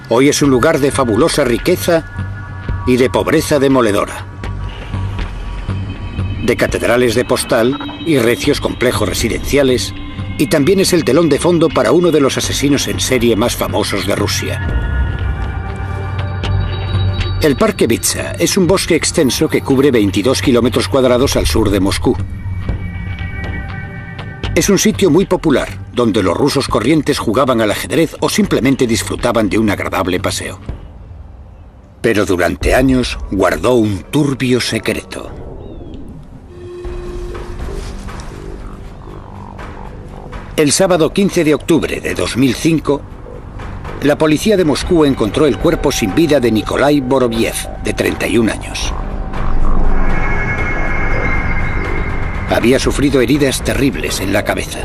Hoy es un lugar de fabulosa riqueza y de pobreza demoledora, de catedrales de postal y recios complejos residenciales, y también es el telón de fondo para uno de los asesinos en serie más famosos de Rusia. El Parque Bitsa es un bosque extenso que cubre 22 kilómetros cuadrados al sur de Moscú. Es un sitio muy popular, donde los rusos corrientes jugaban al ajedrez o simplemente disfrutaban de un agradable paseo. Pero durante años guardó un turbio secreto. El sábado 15 de octubre de 2005, la policía de Moscú encontró el cuerpo sin vida de Nikolai Boroviev, de 31 años. Había sufrido heridas terribles en la cabeza.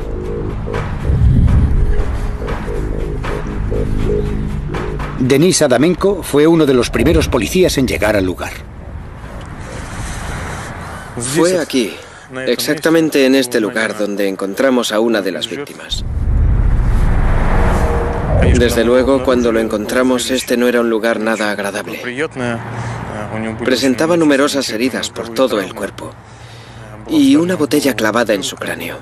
Denis Adamenko fue uno de los primeros policías en llegar al lugar. Fue aquí, exactamente en este lugar, donde encontramos a una de las víctimas. Desde luego, cuando lo encontramos, este no era un lugar nada agradable. Presentaba numerosas heridas por todo el cuerpo y una botella clavada en su cráneo.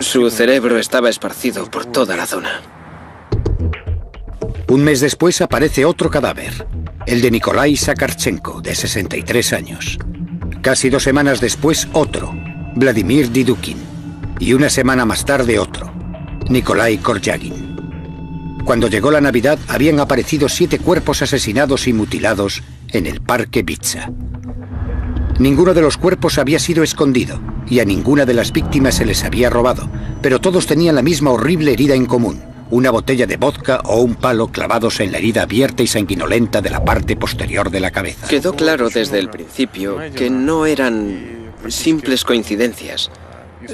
Su cerebro estaba esparcido por toda la zona. Un mes después aparece otro cadáver, el de Nikolai Sakharchenko, de 63 años. Casi 2 semanas después, otro, Vladimir Didukin. Y una semana más tarde, otro, Nikolai Koryagin. Cuando llegó la Navidad, habían aparecido 7 cuerpos asesinados y mutilados en el Parque Bitsa. Ninguno de los cuerpos había sido escondido y a ninguna de las víctimas se les había robado, pero todos tenían la misma horrible herida en común: una botella de vodka o un palo clavados en la herida abierta y sanguinolenta de la parte posterior de la cabeza. Quedó claro desde el principio que no eran simples coincidencias,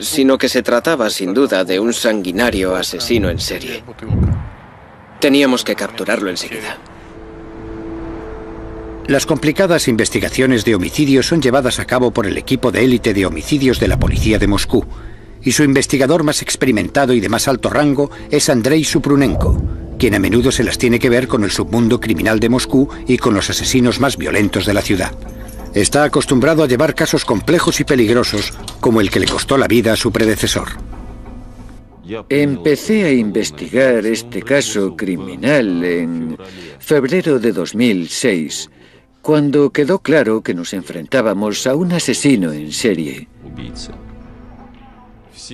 sino que se trataba sin duda de un sanguinario asesino en serie. Teníamos que capturarlo enseguida. Las complicadas investigaciones de homicidios son llevadas a cabo por el equipo de élite de homicidios de la policía de Moscú, y su investigador más experimentado y de más alto rango es Andrei Suprunenko, quien a menudo se las tiene que ver con el submundo criminal de Moscú y con los asesinos más violentos de la ciudad. Está acostumbrado a llevar casos complejos y peligrosos, como el que le costó la vida a su predecesor. Empecé a investigar este caso criminal en febrero de 2006, cuando quedó claro que nos enfrentábamos a un asesino en serie.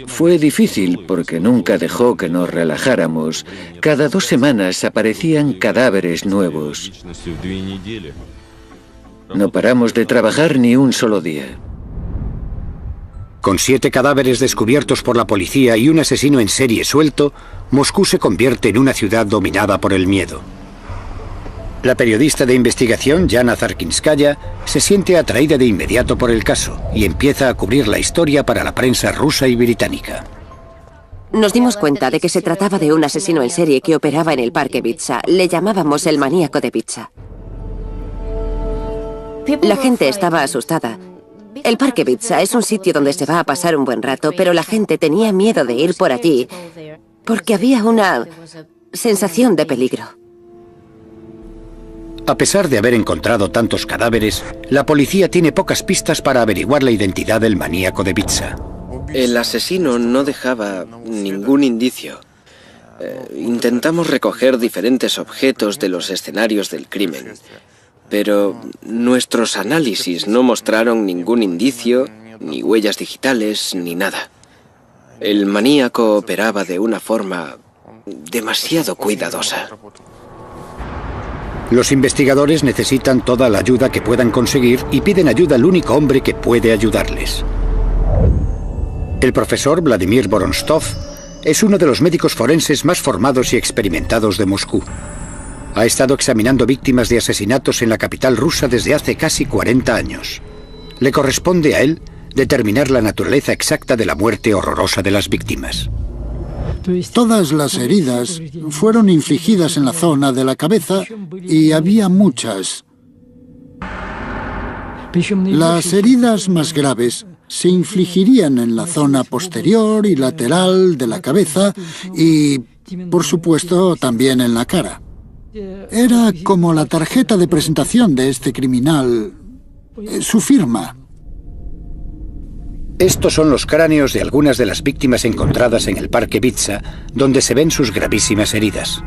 Fue difícil porque nunca dejó que nos relajáramos. Cada 2 semanas aparecían cadáveres nuevos. No paramos de trabajar ni un solo día. Con 7 cadáveres descubiertos por la policía y un asesino en serie suelto, Moscú se convierte en una ciudad dominada por el miedo. La periodista de investigación, Yana Zarkinskaya, se siente atraída de inmediato por el caso y empieza a cubrir la historia para la prensa rusa y británica. Nos dimos cuenta de que se trataba de un asesino en serie que operaba en el Parque Bitsa. Le llamábamos el maníaco de Bitsa. La gente estaba asustada. El Parque Bitsa es un sitio donde se va a pasar un buen rato, pero la gente tenía miedo de ir por allí porque había una sensación de peligro. A pesar de haber encontrado tantos cadáveres, la policía tiene pocas pistas para averiguar la identidad del maníaco de Bitsa. El asesino no dejaba ningún indicio. Intentamos recoger diferentes objetos de los escenarios del crimen, pero nuestros análisis no mostraron ningún indicio, ni huellas digitales, ni nada. El maníaco operaba de una forma demasiado cuidadosa. Los investigadores necesitan toda la ayuda que puedan conseguir y piden ayuda al único hombre que puede ayudarles. El profesor Vladimir Vorontsov es uno de los médicos forenses más formados y experimentados de Moscú. Ha estado examinando víctimas de asesinatos en la capital rusa desde hace casi 40 años. Le corresponde a él determinar la naturaleza exacta de la muerte horrorosa de las víctimas. Todas las heridas fueron infligidas en la zona de la cabeza y había muchas. Las heridas más graves se infligirían en la zona posterior y lateral de la cabeza y por supuesto, también en la cara. Era como la tarjeta de presentación de este criminal, su firma. Estos son los cráneos de algunas de las víctimas encontradas en el Parque Bitsa, donde se ven sus gravísimas heridas.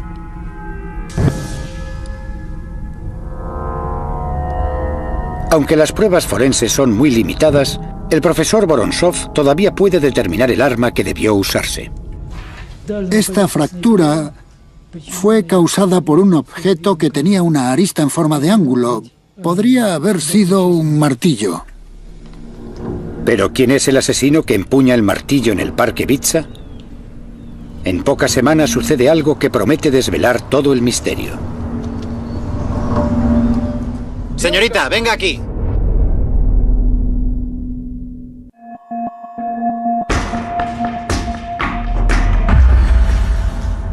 Aunque las pruebas forenses son muy limitadas, el profesor Vorontsov todavía puede determinar el arma que debió usarse. Esta fractura fue causada por un objeto que tenía una arista en forma de ángulo. Podría haber sido un martillo. ¿Pero quién es el asesino que empuña el martillo en el Parque Bitsa? En pocas semanas sucede algo que promete desvelar todo el misterio. Señorita, venga aquí.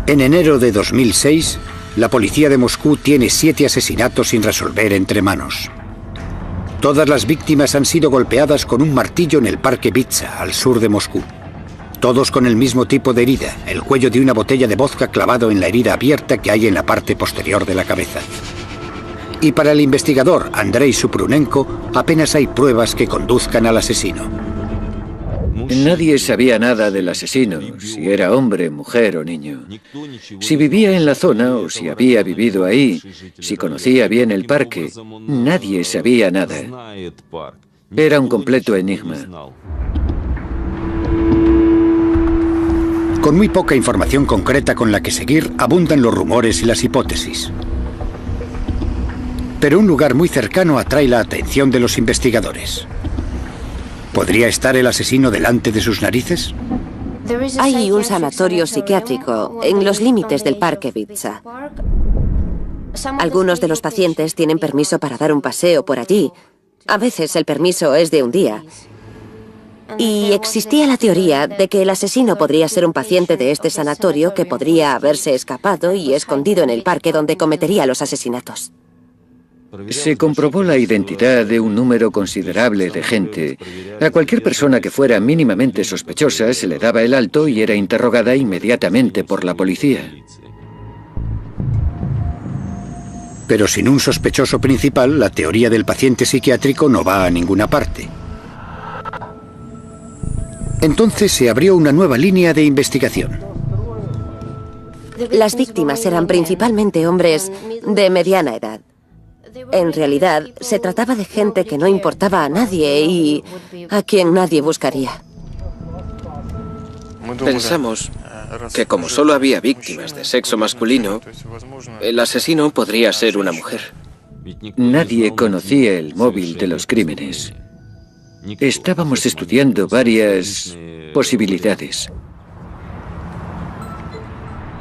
En enero de 2006, la policía de Moscú tiene 7 asesinatos sin resolver entre manos. Todas las víctimas han sido golpeadas con un martillo en el Parque Bitsa, al sur de Moscú. Todos con el mismo tipo de herida, el cuello de una botella de vodka clavado en la herida abierta que hay en la parte posterior de la cabeza. Y para el investigador Andrei Supronenko, apenas hay pruebas que conduzcan al asesino. Nadie sabía nada del asesino, si era hombre, mujer o niño. Si vivía en la zona o si había vivido ahí, si conocía bien el parque, nadie sabía nada. Era un completo enigma. Con muy poca información concreta con la que seguir, abundan los rumores y las hipótesis. Pero un lugar muy cercano atrae la atención de los investigadores. ¿Podría estar el asesino delante de sus narices? Hay un sanatorio psiquiátrico en los límites del Parque Bitsa. Algunos de los pacientes tienen permiso para dar un paseo por allí. A veces el permiso es de un día. Y existía la teoría de que el asesino podría ser un paciente de este sanatorio que podría haberse escapado y escondido en el parque donde cometería los asesinatos. Se comprobó la identidad de un número considerable de gente. A cualquier persona que fuera mínimamente sospechosa se le daba el alto y era interrogada inmediatamente por la policía. Pero sin un sospechoso principal, la teoría del paciente psiquiátrico no va a ninguna parte. Entonces se abrió una nueva línea de investigación. Las víctimas eran principalmente hombres de mediana edad. En realidad, se trataba de gente que no importaba a nadie y a quien nadie buscaría. Pensamos que como solo había víctimas de sexo masculino, el asesino podría ser una mujer. Nadie conocía el móvil de los crímenes. Estábamos estudiando varias posibilidades.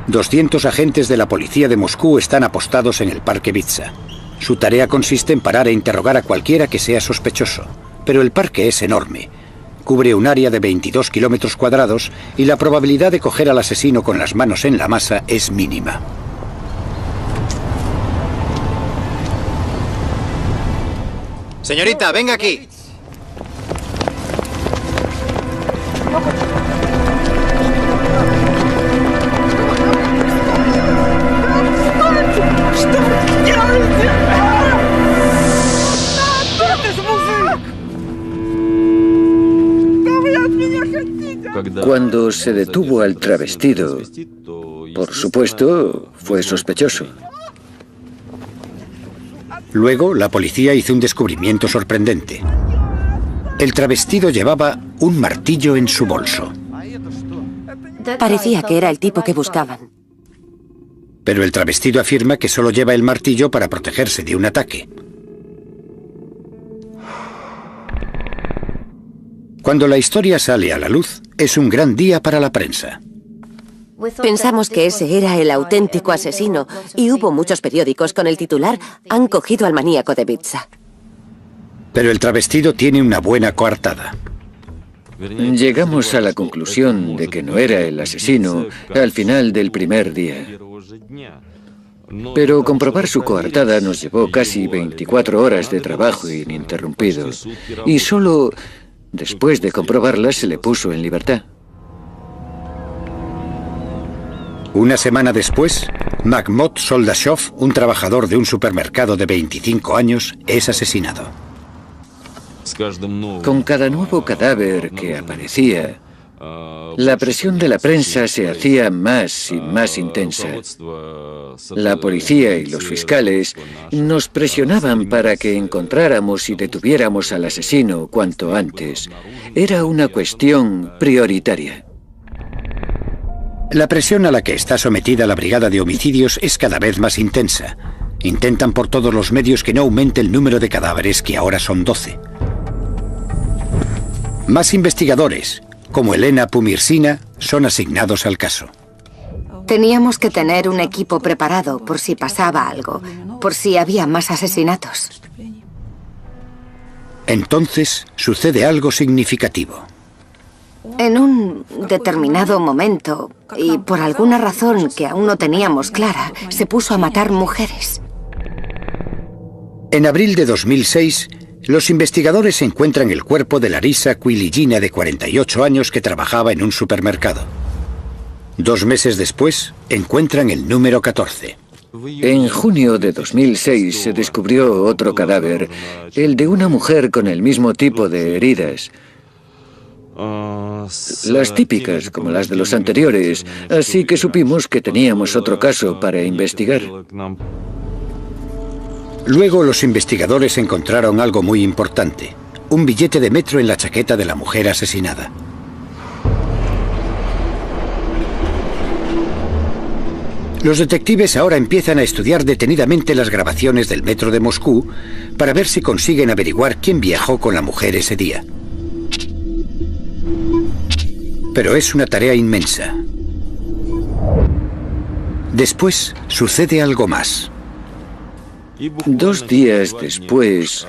200 agentes de la policía de Moscú están apostados en el Parque Bitsa. Su tarea consiste en parar e interrogar a cualquiera que sea sospechoso. Pero el parque es enorme. Cubre un área de 22 kilómetros cuadrados y la probabilidad de coger al asesino con las manos en la masa es mínima. Señorita, venga aquí. Cuando se detuvo al travestido, por supuesto, fue sospechoso. Luego, la policía hizo un descubrimiento sorprendente. El travestido llevaba un martillo en su bolso. Parecía que era el tipo que buscaban. Pero el travestido afirma que solo lleva el martillo para protegerse de un ataque. Cuando la historia sale a la luz, es un gran día para la prensa. Pensamos que ese era el auténtico asesino y hubo muchos periódicos con el titular «Han cogido al maníaco de Bitsa». Pero el travestido tiene una buena coartada. Llegamos a la conclusión de que no era el asesino al final del primer día. Pero comprobar su coartada nos llevó casi 24 horas de trabajo ininterrumpido. Y solo después de comprobarla se le puso en libertad. Una semana después, Makhmod Soldashov, un trabajador de un supermercado de 25 años, es asesinado. Con cada nuevo cadáver que aparecía, la presión de la prensa se hacía más y más intensa. La policía y los fiscales nos presionaban para que encontráramos y detuviéramos al asesino cuanto antes. Era una cuestión prioritaria. La presión a la que está sometida la Brigada de Homicidios es cada vez más intensa. Intentan por todos los medios que no aumente el número de cadáveres, que ahora son 12. Más investigadores, como Elena Pumirsina, son asignados al caso. Teníamos que tener un equipo preparado por si pasaba algo, por si había más asesinatos. Entonces sucede algo significativo. En un determinado momento, y por alguna razón que aún no teníamos clara, se puso a matar mujeres. En abril de 2006, los investigadores encuentran el cuerpo de Larisa Quiligina, de 48 años, que trabajaba en un supermercado. 2 meses después, encuentran el número 14. En junio de 2006 se descubrió otro cadáver, el de una mujer con el mismo tipo de heridas. Las típicas, como las de los anteriores, así que supimos que teníamos otro caso para investigar. Luego los investigadores encontraron algo muy importante: un billete de metro en la chaqueta de la mujer asesinada. Los detectives ahora empiezan a estudiar detenidamente las grabaciones del metro de Moscú para ver si consiguen averiguar quién viajó con la mujer ese día. Pero es una tarea inmensa. Después sucede algo más. 2 días después,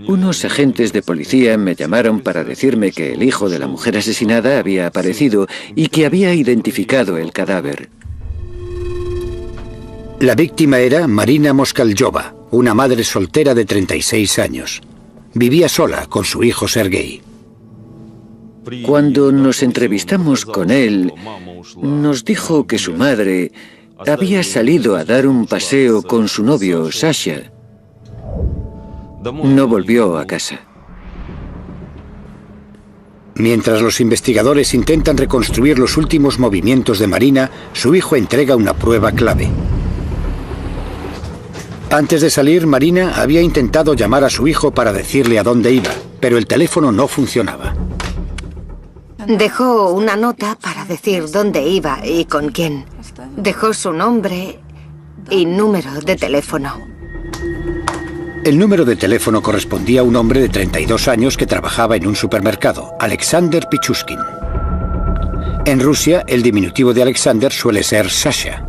unos agentes de policía me llamaron para decirme que el hijo de la mujer asesinada había aparecido y que había identificado el cadáver. La víctima era Marina Moskalyova, una madre soltera de 36 años. Vivía sola con su hijo Sergei. Cuando nos entrevistamos con él, nos dijo que su madre había salido a dar un paseo con su novio, Sasha. No volvió a casa. Mientras los investigadores intentan reconstruir los últimos movimientos de Marina, su hijo entrega una prueba clave. Antes de salir, Marina había intentado llamar a su hijo para decirle a dónde iba, pero el teléfono no funcionaba. Dejó una nota para decir dónde iba y con quién. Dejó su nombre y número de teléfono. El número de teléfono correspondía a un hombre de 32 años que trabajaba en un supermercado, Alexander Pichushkin. En Rusia, el diminutivo de Alexander suele ser Sasha.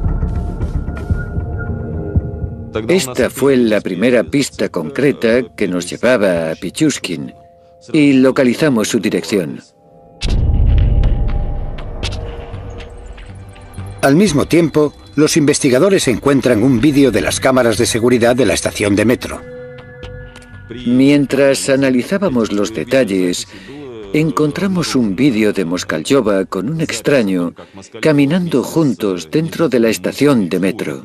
Esta fue la primera pista concreta que nos llevaba a Pichushkin y localizamos su dirección. Al mismo tiempo, los investigadores encuentran un vídeo de las cámaras de seguridad de la estación de metro. Mientras analizábamos los detalles, encontramos un vídeo de Moskalyova con un extraño caminando juntos dentro de la estación de metro.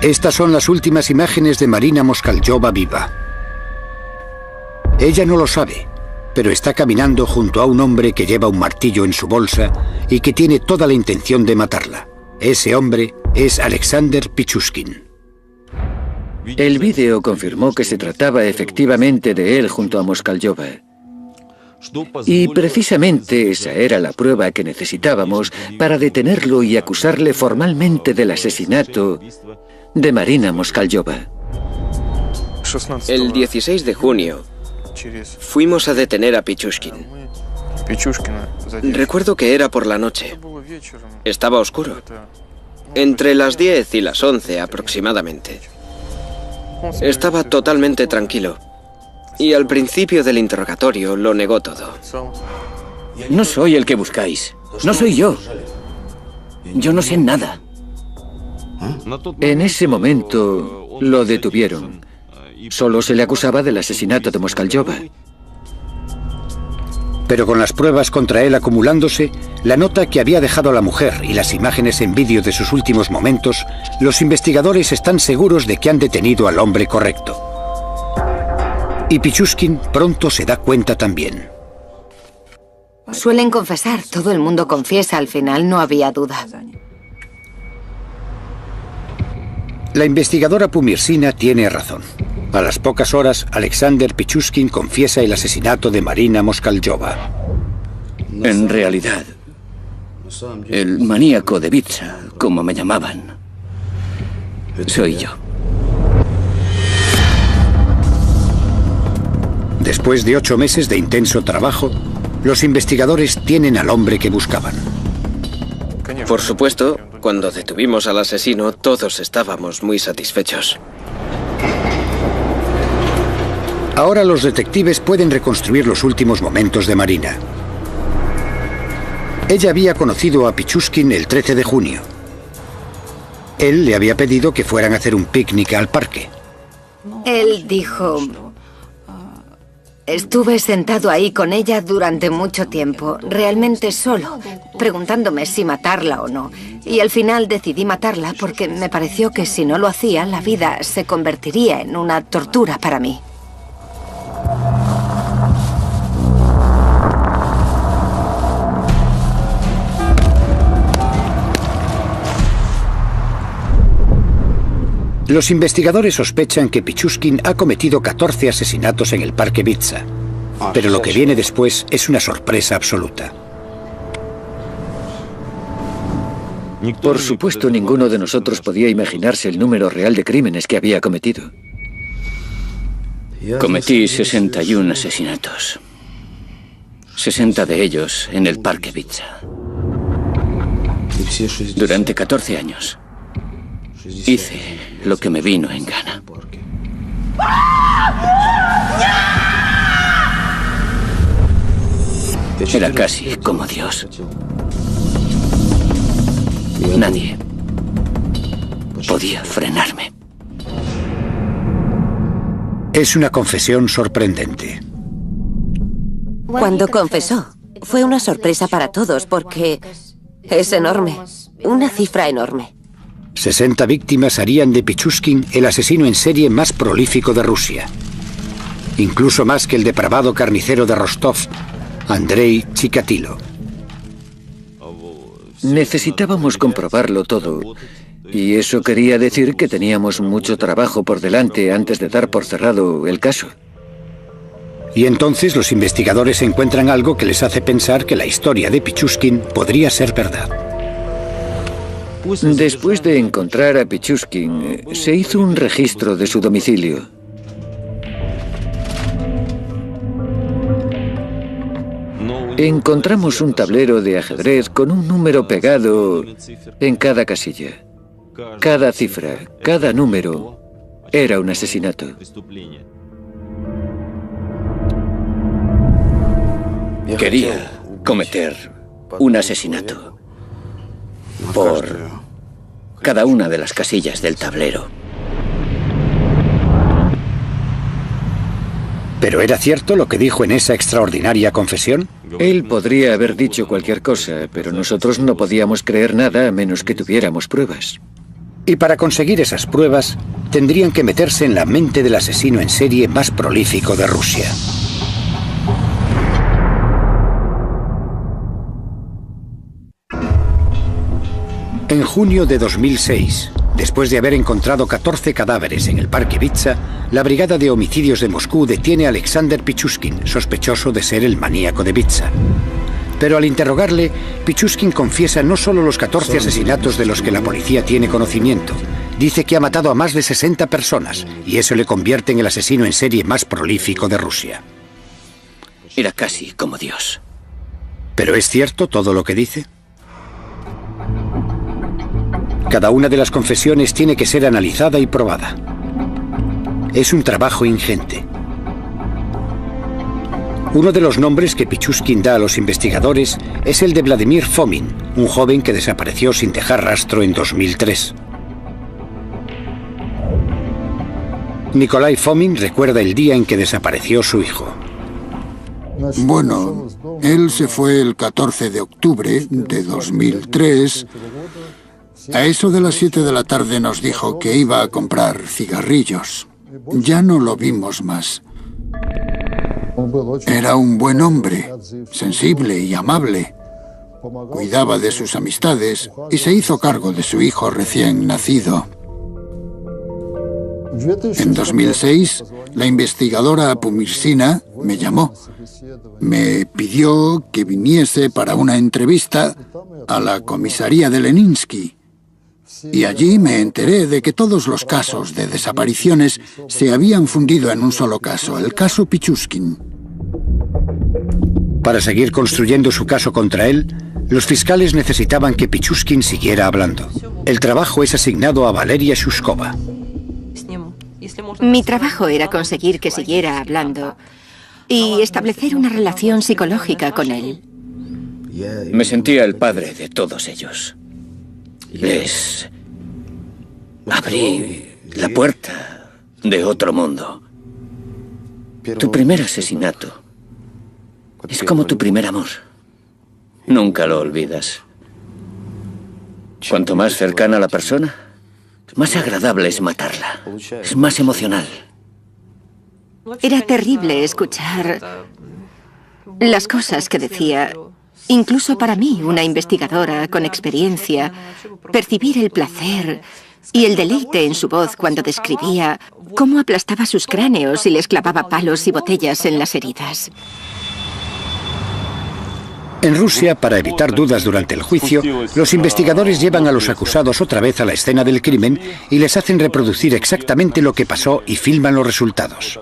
Estas son las últimas imágenes de Marina Moskalyova viva. Ella no lo sabe, pero está caminando junto a un hombre que lleva un martillo en su bolsa y que tiene toda la intención de matarla. Ese hombre es Alexander Pichushkin. El vídeo confirmó que se trataba efectivamente de él junto a Moskalyova. Y precisamente esa era la prueba que necesitábamos para detenerlo y acusarle formalmente del asesinato de Marina Moskalyova. El 16 de junio fuimos a detener a Pichushkin. Recuerdo que era por la noche. Estaba oscuro. Entre las 10 y las 11 aproximadamente. Estaba totalmente tranquilo. Y al principio del interrogatorio lo negó todo. No soy el que buscáis. No soy yo. Yo no sé nada. En ese momento lo detuvieron. Solo se le acusaba del asesinato de Moskalyova. Pero con las pruebas contra él acumulándose, la nota que había dejado a la mujer y las imágenes en vídeo de sus últimos momentos, los investigadores están seguros de que han detenido al hombre correcto. Y Pichushkin pronto se da cuenta también. Suelen confesar, todo el mundo confiesa, al final no había duda. La investigadora Pumirsina tiene razón. A las pocas horas, Alexander Pichushkin confiesa el asesinato de Marina Moskaljova. En realidad, el maníaco de Bitsa, como me llamaban, soy yo. Después de 8 meses de intenso trabajo, los investigadores tienen al hombre que buscaban. Por supuesto, cuando detuvimos al asesino, todos estábamos muy satisfechos. Ahora los detectives pueden reconstruir los últimos momentos de Marina. Ella había conocido a Pichushkin el 13 de junio. Él le había pedido que fueran a hacer un picnic al parque. Él dijo: estuve sentado ahí con ella durante mucho tiempo, realmente solo, preguntándome si matarla o no. Y al final decidí matarla porque me pareció que si no lo hacía, la vida se convertiría en una tortura para mí. Los investigadores sospechan que Pichushkin ha cometido 14 asesinatos en el parque Bitsa. Pero lo que viene después es una sorpresa absoluta. Por supuesto, ninguno de nosotros podía imaginarse el número real de crímenes que había cometido. Cometí 61 asesinatos. 60 de ellos en el parque Bitsa. Durante 14 años. Hice lo que me vino en gana. Era casi como Dios. Nadie podía frenarme. Es una confesión sorprendente. Cuando confesó, fue una sorpresa para todos porque es enorme, una cifra enorme. 60 víctimas harían de Pichushkin el asesino en serie más prolífico de Rusia. Incluso más que el depravado carnicero de Rostov, Andrei Chikatilo. Necesitábamos comprobarlo todo. Y eso quería decir que teníamos mucho trabajo por delante antes de dar por cerrado el caso. Y entonces los investigadores encuentran algo que les hace pensar que la historia de Pichushkin podría ser verdad. Después de encontrar a Pichushkin, se hizo un registro de su domicilio. Encontramos un tablero de ajedrez con un número pegado en cada casilla. Cada cifra, cada número, era un asesinato. Quería cometer un asesinato por cada una de las casillas del tablero. ¿Pero era cierto lo que dijo en esa extraordinaria confesión? Él podría haber dicho cualquier cosa, pero nosotros no podíamos creer nada a menos que tuviéramos pruebas. Y para conseguir esas pruebas, tendrían que meterse en la mente del asesino en serie más prolífico de Rusia. En junio de 2006, después de haber encontrado 14 cadáveres en el parque Bitsa, la Brigada de Homicidios de Moscú detiene a Alexander Pichushkin, sospechoso de ser el maníaco de Bitsa. Pero al interrogarle, Pichushkin confiesa no solo los 14 asesinatos de los que la policía tiene conocimiento, dice que ha matado a más de 60 personas, y eso le convierte en el asesino en serie más prolífico de Rusia. Era casi como Dios. ¿Pero es cierto todo lo que dice? Cada una de las confesiones tiene que ser analizada y probada. Es un trabajo ingente. Uno de los nombres que Pichushkin da a los investigadores es el de Vladimir Fomin, un joven que desapareció sin dejar rastro en 2003. Nikolai Fomin recuerda el día en que desapareció su hijo. Bueno, él se fue el 14 de octubre de 2003. A eso de las 7 de la tarde nos dijo que iba a comprar cigarrillos. Ya no lo vimos más. Era un buen hombre, sensible y amable. Cuidaba de sus amistades y se hizo cargo de su hijo recién nacido. En 2006, la investigadora Pumirsina me llamó. Me pidió que viniese para una entrevista a la comisaría de Leninsky. Y allí me enteré de que todos los casos de desapariciones se habían fundido en un solo caso, el caso Pichushkin. Para seguir construyendo su caso contra él, los fiscales necesitaban que Pichushkin siguiera hablando. El trabajo es asignado a Valeria Shushkova. Mi trabajo era conseguir que siguiera hablando y establecer una relación psicológica con él. Me sentía el padre de todos ellos. Les abrí la puerta de otro mundo. Tu primer asesinato es como tu primer amor. Nunca lo olvidas. Cuanto más cercana a la persona, más agradable es matarla. Es más emocional. Era terrible escuchar las cosas que decía. Incluso para mí, una investigadora con experiencia, percibir el placer y el deleite en su voz cuando describía cómo aplastaba sus cráneos y les clavaba palos y botellas en las heridas. En Rusia, para evitar dudas durante el juicio, los investigadores llevan a los acusados otra vez a la escena del crimen y les hacen reproducir exactamente lo que pasó y filman los resultados.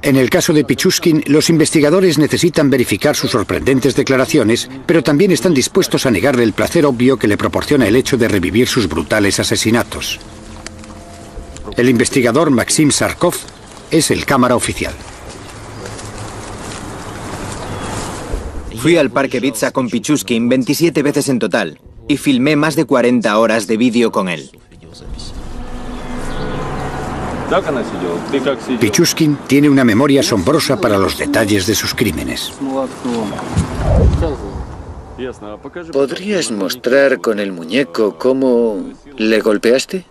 En el caso de Pichushkin, los investigadores necesitan verificar sus sorprendentes declaraciones, pero también están dispuestos a negarle el placer obvio que le proporciona el hecho de revivir sus brutales asesinatos. El investigador Maxim Sarkov es el cámara oficial. Fui al Parque Bitsa con Pichushkin 27 veces en total y filmé más de 40 horas de vídeo con él. Pichushkin tiene una memoria asombrosa para los detalles de sus crímenes. ¿Podrías mostrar con el muñeco cómo le golpeaste?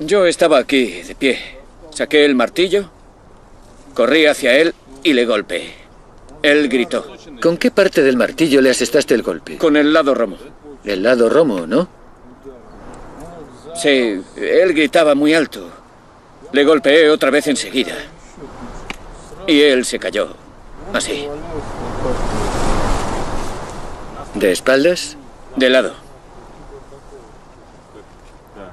Yo estaba aquí, de pie. Saqué el martillo, corrí hacia él y le golpeé. Él gritó. ¿Con qué parte del martillo le asestaste el golpe? Con el lado romo. El lado romo, ¿no? Sí, él gritaba muy alto. Le golpeé otra vez enseguida. Y él se cayó. Así. ¿De espaldas? De lado.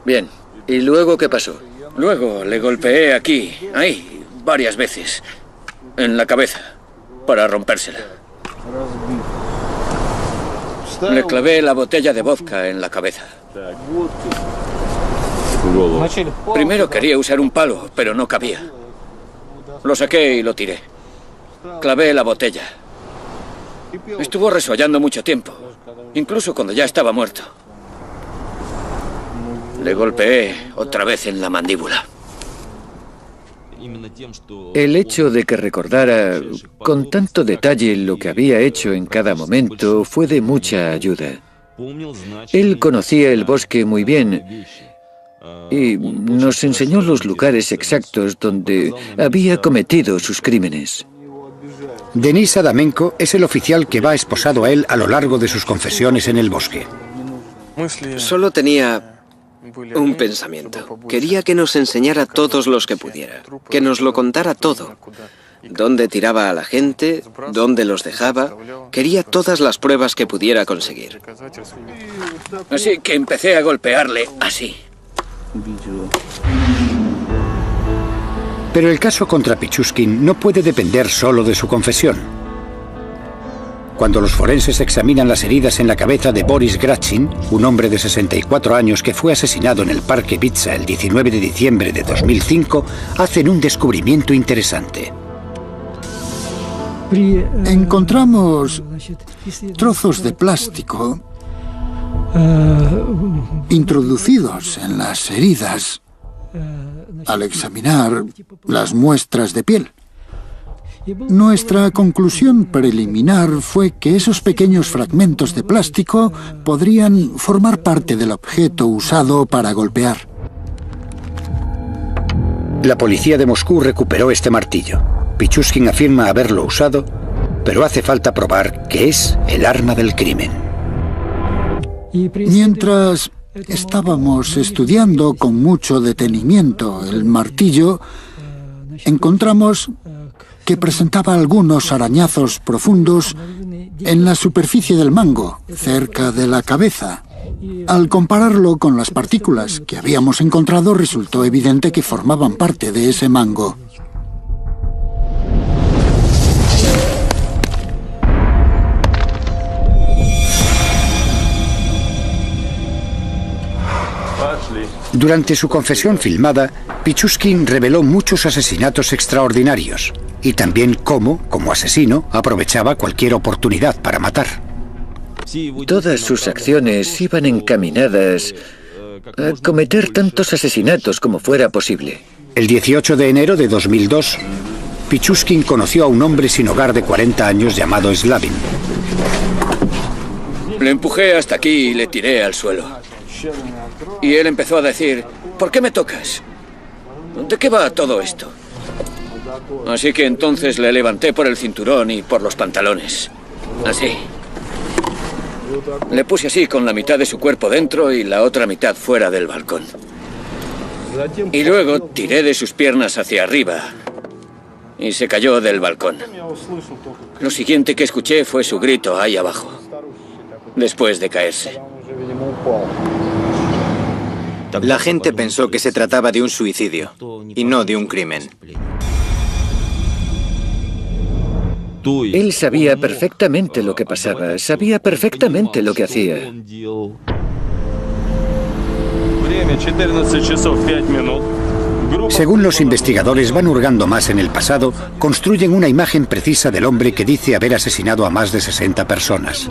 Bien. ¿Y luego qué pasó? Luego le golpeé aquí, ahí, varias veces. En la cabeza, para rompérsela. Le clavé la botella de vodka en la cabeza. Primero quería usar un palo, pero no cabía. Lo saqué y lo tiré. Clavé la botella. Estuvo resollando mucho tiempo, incluso cuando ya estaba muerto. Le golpeé otra vez en la mandíbula. El hecho de que recordara con tanto detalle lo que había hecho en cada momento fue de mucha ayuda. Él conocía el bosque muy bien y nos enseñó los lugares exactos donde había cometido sus crímenes. Denis Adamenko es el oficial que va esposado a él a lo largo de sus confesiones en el bosque. Solo tenía un pensamiento. Quería que nos enseñara todos los que pudiera, que nos lo contara todo. Dónde tiraba a la gente, dónde los dejaba. Quería todas las pruebas que pudiera conseguir. Así que empecé a golpearle así. Pero el caso contra Pichushkin no puede depender solo de su confesión. Cuando los forenses examinan las heridas en la cabeza de Boris Gratchin, un hombre de 64 años que fue asesinado en el Parque Bitsa el 19 de diciembre de 2005, hacen un descubrimiento interesante. Encontramos trozos de plástico introducidos en las heridas al examinar las muestras de piel. Nuestra conclusión preliminar fue que esos pequeños fragmentos de plástico podrían formar parte del objeto usado para golpear. La policía de Moscú recuperó este martillo. Pichushkin afirma haberlo usado, pero hace falta probar que es el arma del crimen. Mientras estábamos estudiando con mucho detenimiento el martillo, encontramos que presentaba algunos arañazos profundos en la superficie del mango, cerca de la cabeza. Al compararlo con las partículas que habíamos encontrado, resultó evidente que formaban parte de ese mango. Durante su confesión filmada, Pichushkin reveló muchos asesinatos extraordinarios y también cómo, como asesino, aprovechaba cualquier oportunidad para matar. Todas sus acciones iban encaminadas a cometer tantos asesinatos como fuera posible. El 18 de enero de 2002, Pichushkin conoció a un hombre sin hogar de 40 años llamado Slavin. Le empujé hasta aquí y le tiré al suelo. Y él empezó a decir, ¿por qué me tocas? ¿De qué va todo esto? Así que entonces le levanté por el cinturón y por los pantalones. Así. Le puse así con la mitad de su cuerpo dentro y la otra mitad fuera del balcón. Y luego tiré de sus piernas hacia arriba y se cayó del balcón. Lo siguiente que escuché fue su grito ahí abajo, después de caerse. La gente pensó que se trataba de un suicidio y no de un crimen. Él sabía perfectamente lo que pasaba, sabía perfectamente lo que hacía. Según los investigadores van hurgando más en el pasado, construyen una imagen precisa del hombre que dice haber asesinado a más de 60 personas.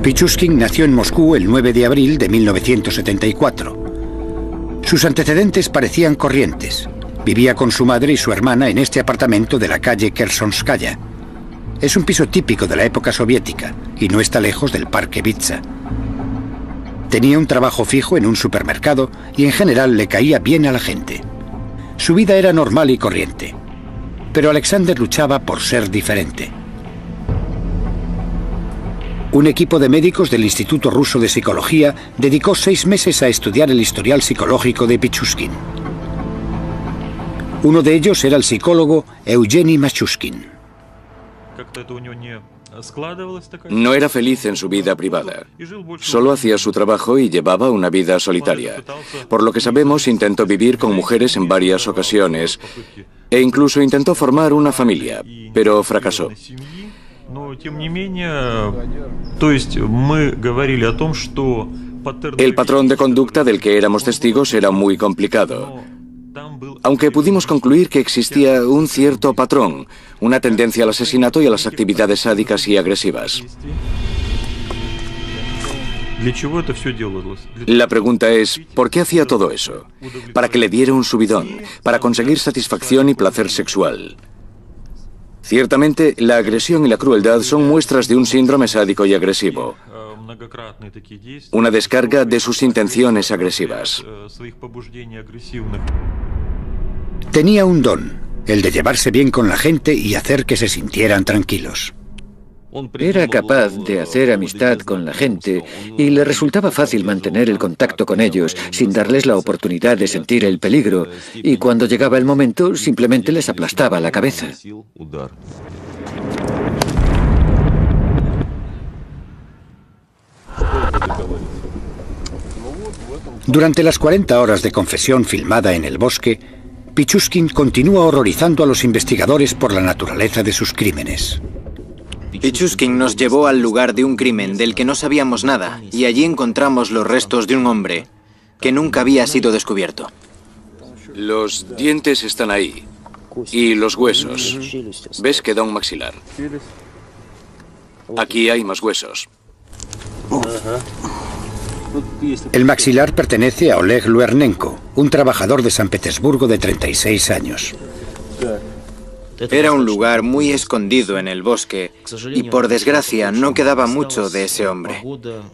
Pichushkin nació en Moscú el 9 de abril de 1974. Sus antecedentes parecían corrientes. Vivía con su madre y su hermana en este apartamento de la calle Kersonskaya. Es un piso típico de la época soviética y no está lejos del Parque Vitsa. Tenía un trabajo fijo en un supermercado y en general le caía bien a la gente. Su vida era normal y corriente. Pero Alexander luchaba por ser diferente. Un equipo de médicos del Instituto Ruso de Psicología dedicó 6 meses a estudiar el historial psicológico de Pichushkin. Uno de ellos era el psicólogo Eugeni Machushkin. No era feliz en su vida privada. Solo hacía su trabajo y llevaba una vida solitaria. Por lo que sabemos, intentó vivir con mujeres en varias ocasiones e incluso intentó formar una familia, pero fracasó. El patrón de conducta del que éramos testigos era muy complicado, aunque pudimos concluir que existía un cierto patrón, una tendencia al asesinato y a las actividades sádicas y agresivas. La pregunta es, ¿por qué hacía todo eso? Para que le diera un subidón, para conseguir satisfacción y placer sexual. Ciertamente, la agresión y la crueldad son muestras de un síndrome sádico y agresivo, una descarga de sus intenciones agresivas. Tenía un don, el de llevarse bien con la gente y hacer que se sintieran tranquilos. Era capaz de hacer amistad con la gente y le resultaba fácil mantener el contacto con ellos sin darles la oportunidad de sentir el peligro, y cuando llegaba el momento simplemente les aplastaba la cabeza. Durante las 40 horas de confesión filmada en el bosque, Pichushkin continúa horrorizando a los investigadores por la naturaleza de sus crímenes. Pichushkin nos llevó al lugar de un crimen del que no sabíamos nada, y allí encontramos los restos de un hombre que nunca había sido descubierto. Los dientes están ahí, y los huesos. ¿Ves que da un maxilar? Aquí hay más huesos. El maxilar pertenece a Oleg Luernenko, un trabajador de San Petersburgo de 36 años. Era un lugar muy escondido en el bosque y por desgracia no quedaba mucho de ese hombre.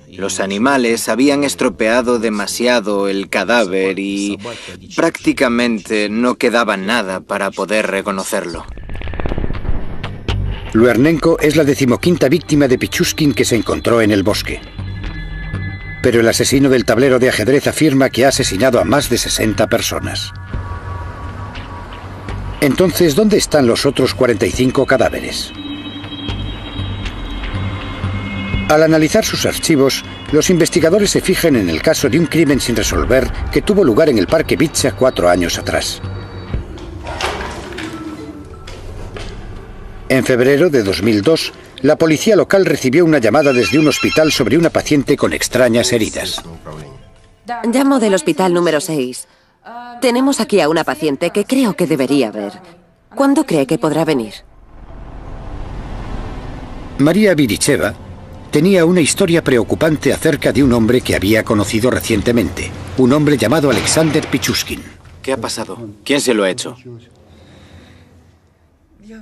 Los animales habían estropeado demasiado el cadáver y prácticamente no quedaba nada para poder reconocerlo. Luernenko es la 15ª víctima de Pichushkin que se encontró en el bosque. Pero el asesino del tablero de ajedrez afirma que ha asesinado a más de 60 personas. Entonces, ¿dónde están los otros 45 cadáveres? Al analizar sus archivos, los investigadores se fijan en el caso de un crimen sin resolver que tuvo lugar en el Parque Vitsa 4 años atrás. En febrero de 2002, la policía local recibió una llamada desde un hospital sobre una paciente con extrañas heridas. Llamo del hospital número 6. Tenemos aquí a una paciente que creo que debería ver. ¿Cuándo cree que podrá venir? María Viricheva tenía una historia preocupante acerca de un hombre que había conocido recientemente. Un hombre llamado Alexander Pichushkin. ¿Qué ha pasado? ¿Quién se lo ha hecho?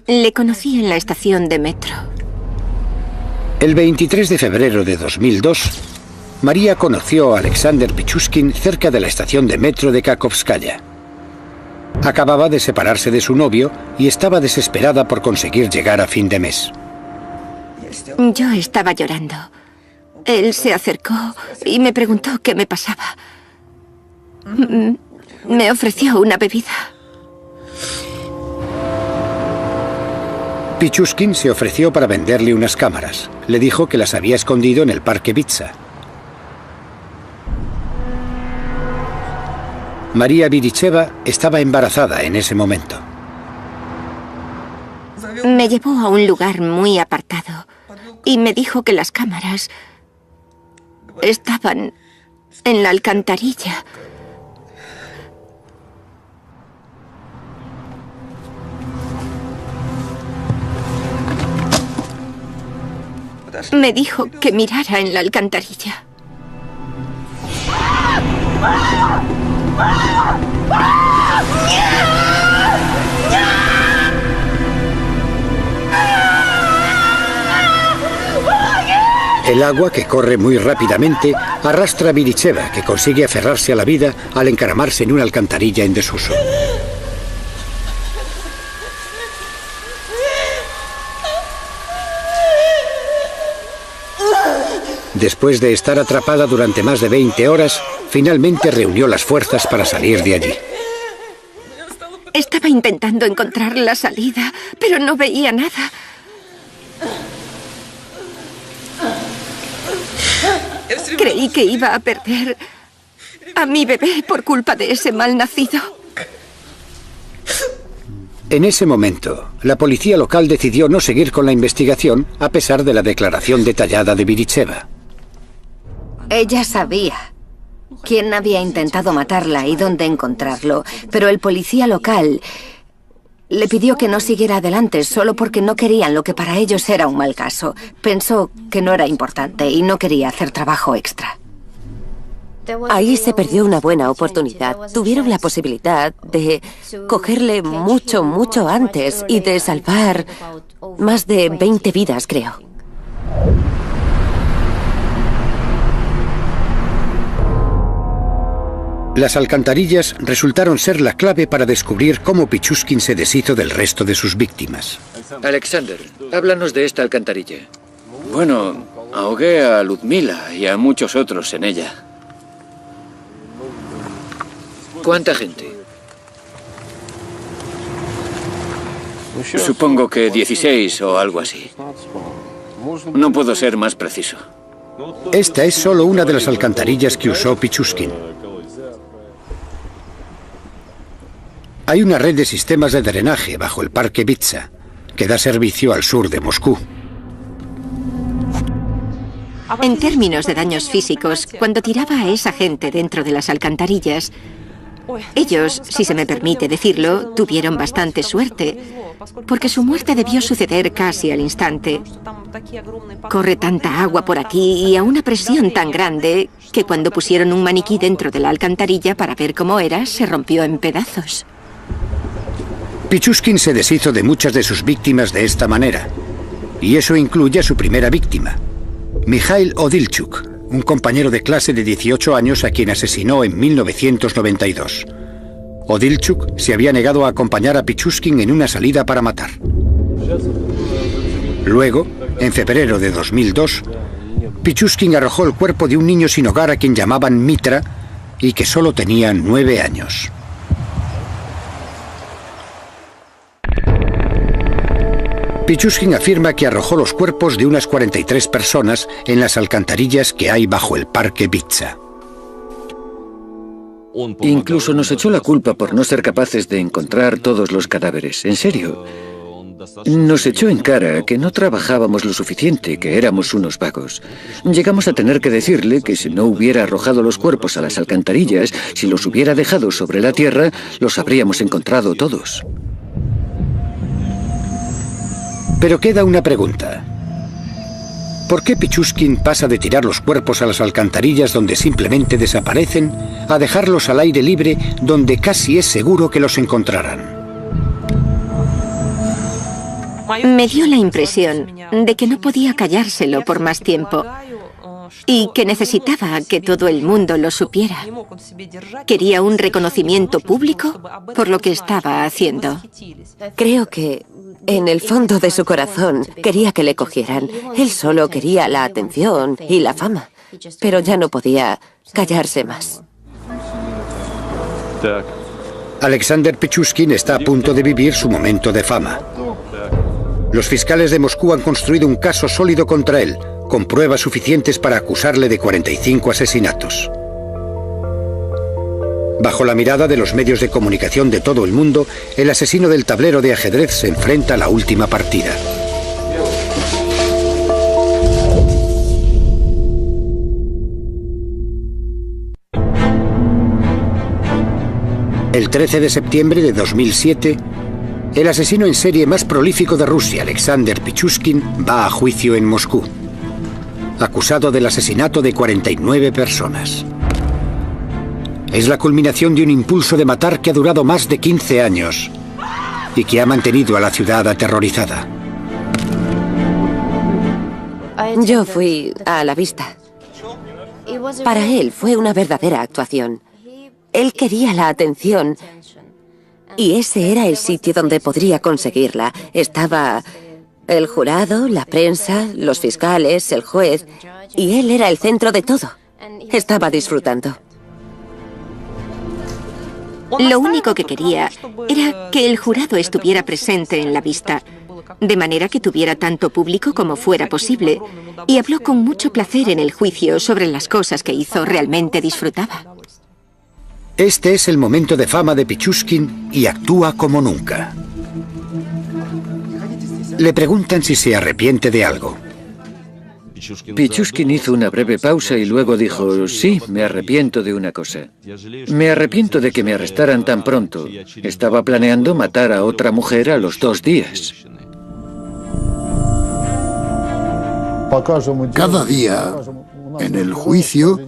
Le conocí en la estación de metro. El 23 de febrero de 2002, María conoció a Alexander Pichushkin cerca de la estación de metro de Kakhovskaya. Acababa de separarse de su novio y estaba desesperada por conseguir llegar a fin de mes. Yo estaba llorando. Él se acercó y me preguntó qué me pasaba. Me ofreció una bebida. Pichushkin se ofreció para venderle unas cámaras. Le dijo que las había escondido en el Parque Vitsa. María Viricheva estaba embarazada en ese momento. Me llevó a un lugar muy apartado y me dijo que las cámaras estaban en la alcantarilla. Me dijo que mirara en la alcantarilla. El agua, que corre muy rápidamente, arrastra a Viricheva, que consigue aferrarse a la vida al encaramarse en una alcantarilla en desuso. Después de estar atrapada durante más de 20 horas, finalmente reunió las fuerzas para salir de allí. Estaba intentando encontrar la salida, pero no veía nada. Creí que iba a perder a mi bebé por culpa de ese mal nacido. En ese momento, la policía local decidió no seguir con la investigación a pesar de la declaración detallada de Viricheva. Ella sabía quién había intentado matarla y dónde encontrarlo, pero el policía local le pidió que no siguiera adelante solo porque no querían lo que para ellos era un mal caso. Pensó que no era importante y no quería hacer trabajo extra. Ahí se perdió una buena oportunidad. Tuvieron la posibilidad de cogerle mucho antes y de salvar más de 20 vidas, creo. Las alcantarillas resultaron ser la clave para descubrir cómo Pichushkin se deshizo del resto de sus víctimas. Alexander, háblanos de esta alcantarilla. Bueno, ahogué a Ludmila y a muchos otros en ella. ¿Cuánta gente? Supongo que 16 o algo así. No puedo ser más preciso. Esta es solo una de las alcantarillas que usó Pichushkin. Hay una red de sistemas de drenaje bajo el Parque Vitsa, que da servicio al sur de Moscú. En términos de daños físicos, cuando tiraba a esa gente dentro de las alcantarillas, ellos, si se me permite decirlo, tuvieron bastante suerte, porque su muerte debió suceder casi al instante. Corre tanta agua por aquí y a una presión tan grande que cuando pusieron un maniquí dentro de la alcantarilla para ver cómo era, se rompió en pedazos. Pichushkin se deshizo de muchas de sus víctimas de esta manera, y eso incluye a su primera víctima, Mikhail Odilchuk, un compañero de clase de 18 años a quien asesinó en 1992. Odilchuk se había negado a acompañar a Pichushkin en una salida para matar. Luego, en febrero de 2002, Pichushkin arrojó el cuerpo de un niño sin hogar a quien llamaban Mitra y que solo tenía 9 años. Pichushkin afirma que arrojó los cuerpos de unas 43 personas en las alcantarillas que hay bajo el parque Bitsa. Incluso nos echó la culpa por no ser capaces de encontrar todos los cadáveres. En serio. Nos echó en cara que no trabajábamos lo suficiente, que éramos unos vagos. Llegamos a tener que decirle que si no hubiera arrojado los cuerpos a las alcantarillas, si los hubiera dejado sobre la tierra, los habríamos encontrado todos. Pero queda una pregunta. ¿Por qué Pichushkin pasa de tirar los cuerpos a las alcantarillas donde simplemente desaparecen a dejarlos al aire libre donde casi es seguro que los encontrarán? Me dio la impresión de que no podía callárselo por más tiempo y que necesitaba que todo el mundo lo supiera. Quería un reconocimiento público por lo que estaba haciendo. Creo que en el fondo de su corazón quería que le cogieran. Él solo quería la atención y la fama, pero ya no podía callarse más. Alexander Pichushkin está a punto de vivir su momento de fama. Los fiscales de Moscú han construido un caso sólido contra él, con pruebas suficientes para acusarle de 45 asesinatos. Bajo la mirada de los medios de comunicación de todo el mundo, el asesino del tablero de ajedrez se enfrenta a la última partida. El 13 de septiembre de 2007, el asesino en serie más prolífico de Rusia, Alexander Pichushkin, va a juicio en Moscú, acusado del asesinato de 49 personas. Es la culminación de un impulso de matar que ha durado más de 15 años y que ha mantenido a la ciudad aterrorizada. Yo fui a la vista. Para él fue una verdadera actuación. Él quería la atención y ese era el sitio donde podría conseguirla. Estaba el jurado, la prensa, los fiscales, el juez, y él era el centro de todo. Estaba disfrutando. Lo único que quería era que el jurado estuviera presente en la vista, de manera que tuviera tanto público como fuera posible, y habló con mucho placer en el juicio sobre las cosas que hizo. Realmente disfrutaba. Este es el momento de fama de Pichushkin y actúa como nunca. Le preguntan si se arrepiente de algo. Pichushkin hizo una breve pausa y luego dijo, sí, me arrepiento de una cosa. Me arrepiento de que me arrestaran tan pronto. Estaba planeando matar a otra mujer a los 2 días. Cada día, en el juicio,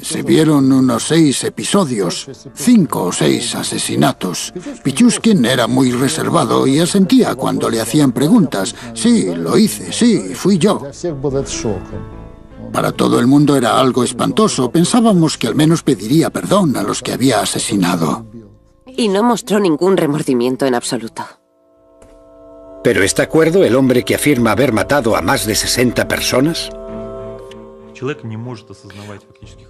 se vieron unos 6 episodios, 5 o 6 asesinatos. Pichushkin era muy reservado y asentía cuando le hacían preguntas. Sí, lo hice, sí, fui yo. Para todo el mundo era algo espantoso. Pensábamos que al menos pediría perdón a los que había asesinado. Y no mostró ningún remordimiento en absoluto. ¿Pero está cuerdo el hombre que afirma haber matado a más de 60 personas?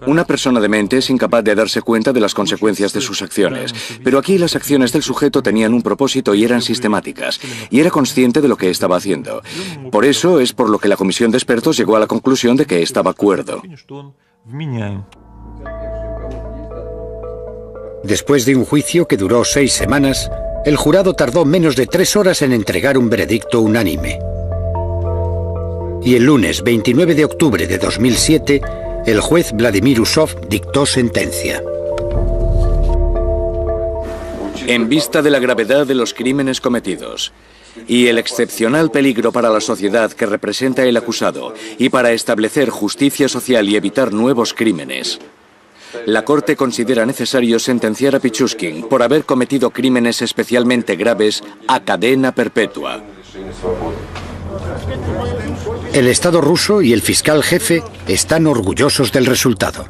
Una persona demente es incapaz de darse cuenta de las consecuencias de sus acciones, pero aquí las acciones del sujeto tenían un propósito y eran sistemáticas, y era consciente de lo que estaba haciendo. Por eso es por lo que la comisión de expertos llegó a la conclusión de que estaba cuerdo. Después de un juicio que duró 6 semanas, el jurado tardó menos de 3 horas en entregar un veredicto unánime. Y el lunes 29 de octubre de 2007, el juez Vladimir Usov dictó sentencia. En vista de la gravedad de los crímenes cometidos y el excepcional peligro para la sociedad que representa el acusado y para establecer justicia social y evitar nuevos crímenes, la Corte considera necesario sentenciar a Pichushkin por haber cometido crímenes especialmente graves a cadena perpetua. El Estado ruso y el fiscal jefe están orgullosos del resultado.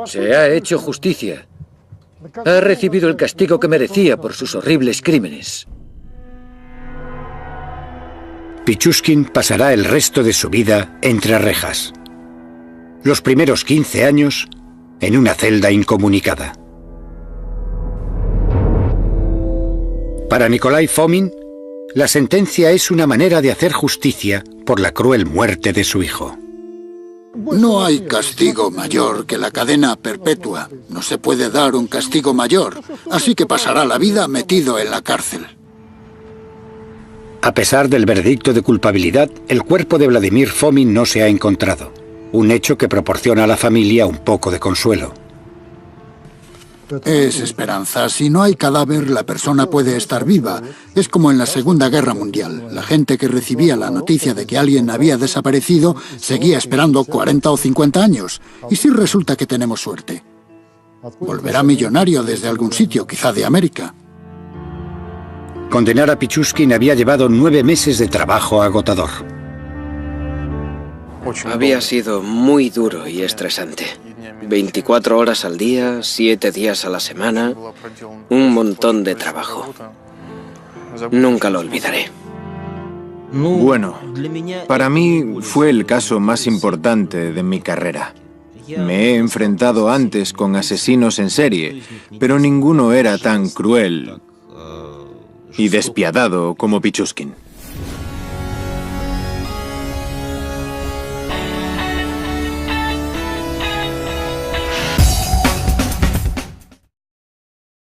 Se ha hecho justicia. Ha recibido el castigo que merecía por sus horribles crímenes. Pichushkin pasará el resto de su vida entre rejas. Los primeros 15 años en una celda incomunicada. Para Nikolai Fomin, la sentencia es una manera de hacer justicia por la cruel muerte de su hijo. No hay castigo mayor que la cadena perpetua. No se puede dar un castigo mayor, así que pasará la vida metido en la cárcel. A pesar del veredicto de culpabilidad, el cuerpo de Vladimir Fomin no se ha encontrado, un hecho que proporciona a la familia un poco de consuelo. Es esperanza. Si no hay cadáver, la persona puede estar viva. Es como en la Segunda Guerra Mundial. La gente que recibía la noticia de que alguien había desaparecido seguía esperando 40 o 50 años. ¿Y si resulta que tenemos suerte? Volverá millonario desde algún sitio, quizá de América. Condenar a Pichushkin había llevado 9 meses de trabajo agotador. Había sido muy duro y estresante. 24 horas al día, 7 días a la semana, un montón de trabajo. Nunca lo olvidaré. Bueno, para mí fue el caso más importante de mi carrera. Me he enfrentado antes con asesinos en serie, pero ninguno era tan cruel y despiadado como Pichushkin.